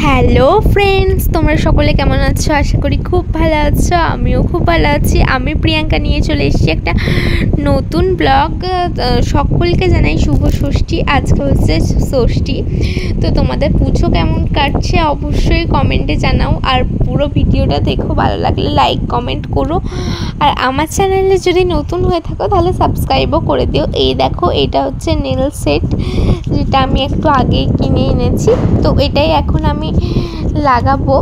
Hello friends, তোমরা সকলে কেমন আছো? আশা করি খুব ভালো আছো। আমিও খুব ভালো আছি। আমি প্রিয়াঙ্কা নিয়ে চলে এসেছি একটা নতুন ব্লগ। সকলকে জানাই শুভ ষষ্ঠী। আজকে হচ্ছে ষষ্ঠী। তো তোমাদের পুজো কেমন কাটছে অবশ্যই কমেন্টে জানাও, আর পুরো ভিডিওটা দেখো, ভালো লাগলে লাইক কমেন্ট করো। আর আমার চ্যানেলে যদি নতুন হয়ে থাকো তাহলে সাবস্ক্রাইবও করে দিও। এই দেখো, এটা হচ্ছে নেল সেট, যেটা আমি একটু আগে কিনে এনেছি। তো এটাই এখন আমি লাগাবো।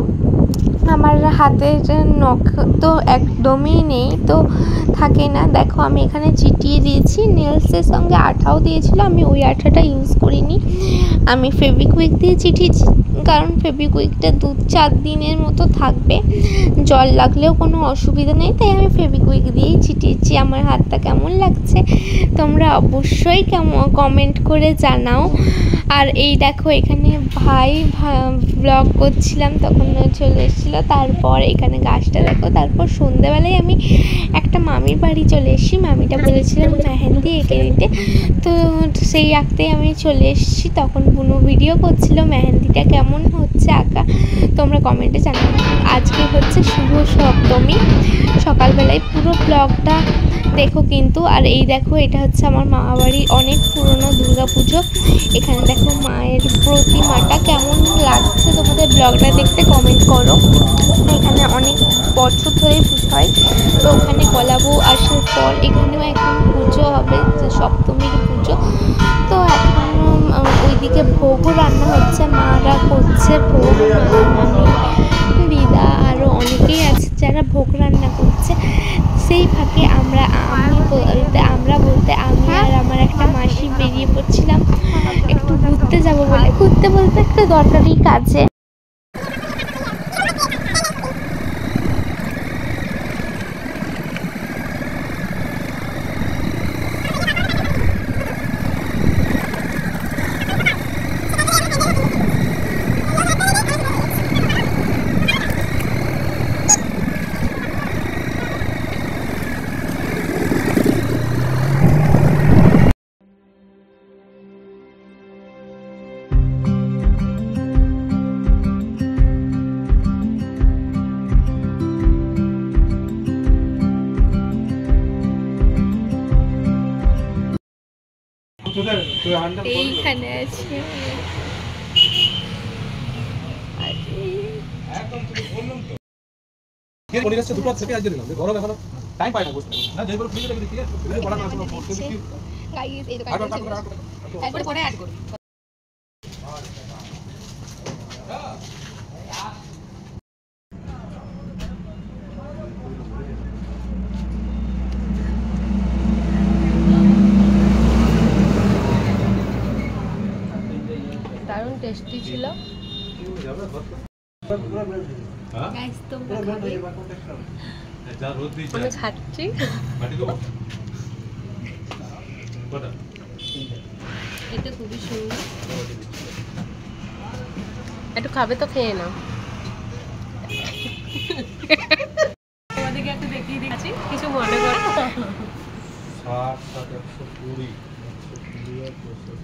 আমার হাতের নখ তো একদমই নেই, তো থাকে না। দেখো, আমি এখানে চিটিয়ে দিয়েছি, নেলসের সঙ্গে আঠাও দিয়েছিল, আমি ওই আঠাটা ইউজ করিনি। আমি ফেভিকুইক দিয়ে চিটিয়েছি, কারণ ফেভিকুইকটা 2-4 দিনের মতো থাকবে, জল লাগলেও কোনো অসুবিধা নেই। তাই আমি ফেভিকুইক দিয়েই চিটিয়েছি। আমার হাতটা কেমন লাগছে তোমরা অবশ্যই কমেন্ট করে জানাও। আর এই দেখো, এখানে ভাই ব্লগ করছিলাম তখন চলে এসেছিলো। তারপর এখানে গাছটা দেখো। তারপর সন্ধ্যেবেলায় আমি একটা মামির বাড়ি চলে এসেছি। মামিটা বলেছিলাম মেহেন্দি এঁকে দিতে, তো সেই আঁকতেই আমি চলে এসেছি। তখন বুনু ভিডিও করছিল মেহেন্দিটা কেমন হচ্ছে আঁকা, তোমরা কমেন্টে জানাও। আজকে হচ্ছে শুভ সপ্তমী, সকালবেলায় পুরো ব্লগটা দেখো কিন্তু। আর এই দেখো, এটা হচ্ছে আমার মামা বাড়ির অনেক পুরনো দুর্গা পুজো। এখানে দেখো মায়ের প্রতিমাটা কেমন লাগছে তোমাদের ব্লগটা দেখতে কমেন্ট করো। এখানে অনেক বছর ধরে পুজো হয়, তো ওখানে কলাবউ আসার পর এখানেও এখন পুজো হবে, সপ্তমীর পুজো। তো এখন ওইদিকে ভোগও রান্না হচ্ছে, মারা করছে ভোগ, মামি, দিদা, আরও অনেকেই আছে যারা ভোগ রান্না করছে। সেই ফাঁকে আমরা বলতে আমি আর আমার একটা মাসি বেরিয়ে পড়ছিলাম একটু ঘুরতে যাব বলে। ঘুরতে বলতে একটা দরকারি কাজে। এইখানে আছে দারুণ টেস্টি ছিল। আমি খাচ্ছি, এটা খুবই সুন্দর। একটু খাবে তো খেয়ে নাও। আমাদেরকে একটু দেখিয়ে দিচ্ছি, কিছু মনে করো। 60, 120, 120।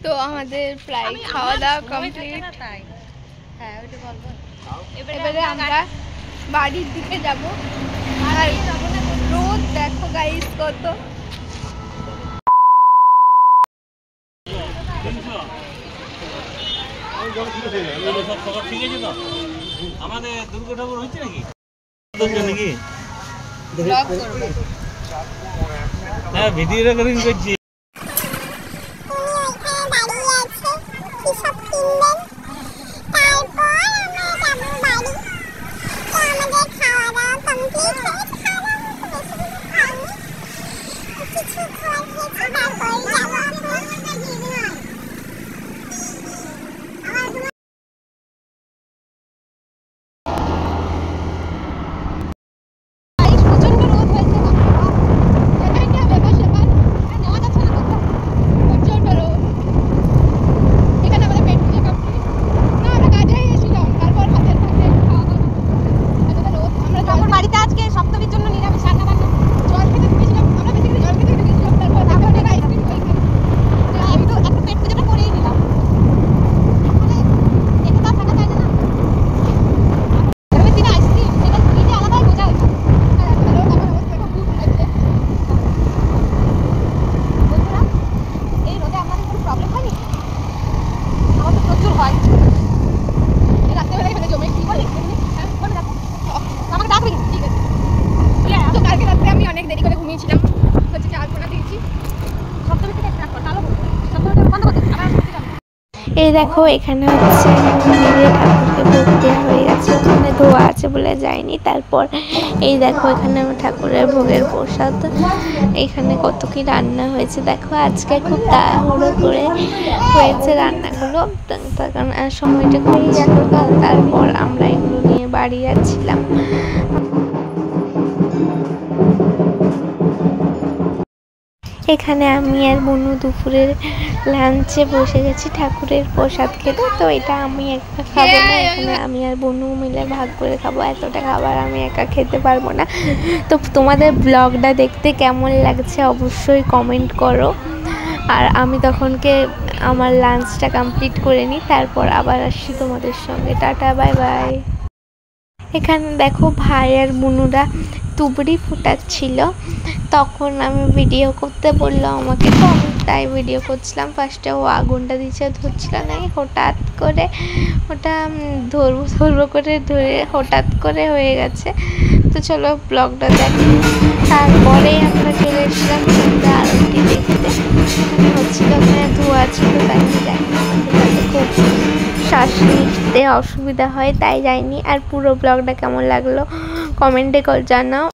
তো আমাদের প্রায় খাওয়া দাওয়া কমপ্লিট। এবারে আমরা বাড়ির দিকে যাব। আর রোদ দেখো গাইস কত। আমাদের দুর্গা ঠাকুর হচ্ছে নাকি? হ্যাঁ, ভিডিও রেকর্ডিং করছি। এই দেখো এখানে হচ্ছে মন্দিরে ঠাকুরকে ভোগ দেওয়া হয়ে গেছে, ওখানে ধোয়া আছে বলে যায়নি। তারপর এই দেখো এখানে ঠাকুরের ভোগের প্রসাদ, এখানে কত কি রান্না হয়েছে দেখো। আজকে খুব তাড়াহুড়ো করে হয়েছে রান্নাগুলো, তার কারণ সময়টা কম ছিল। তারপর আমরা এগুলো নিয়ে বাড়ি যাচ্ছিলাম। এখানে আমি আর বনু দুপুরের লাঞ্চে বসে গেছি ঠাকুরের প্রসাদ খেতে। তো এটা আমি একা খাবো না, এখানে আমি আর বনু মিলে ভাগ করে খাবো। এতটা খাবার আমি একা খেতে পারবো না। তো তোমাদের ব্লগটা দেখতে কেমন লাগছে অবশ্যই কমেন্ট করো। আর আমি তখনকে আমার লাঞ্চটা কমপ্লিট করে নিই, তারপর আবার আসছি তোমাদের সঙ্গে। Tata, bye bye. এখানে দেখো ভাই আর বোনুরা তুবড়ি ফুটাচ্ছিল, তখন আমি ভিডিও করতে বললো আমাকে, তো আমি তাই ভিডিও করছিলাম। ফার্স্টে ও আগুনটা দিচ্ছে, ধরছিল না, হঠাৎ করে ওটা ধরবো করে ধরে হঠাৎ করে হয়ে গেছে। তো চলো ব্লগটা দেখি। তারপরে আমরা চলে এসেছিলাম সন্ধ্যা আরতি দেখতে। ওখানে হচ্ছিল, ওখানে ধোয়া ছিল, তাই যাইনি। খুব শ্বাস নিতে অসুবিধা হয় তাই যাইনি। আর পুরো ব্লগটা কেমন লাগলো কমেন্টে জানাও।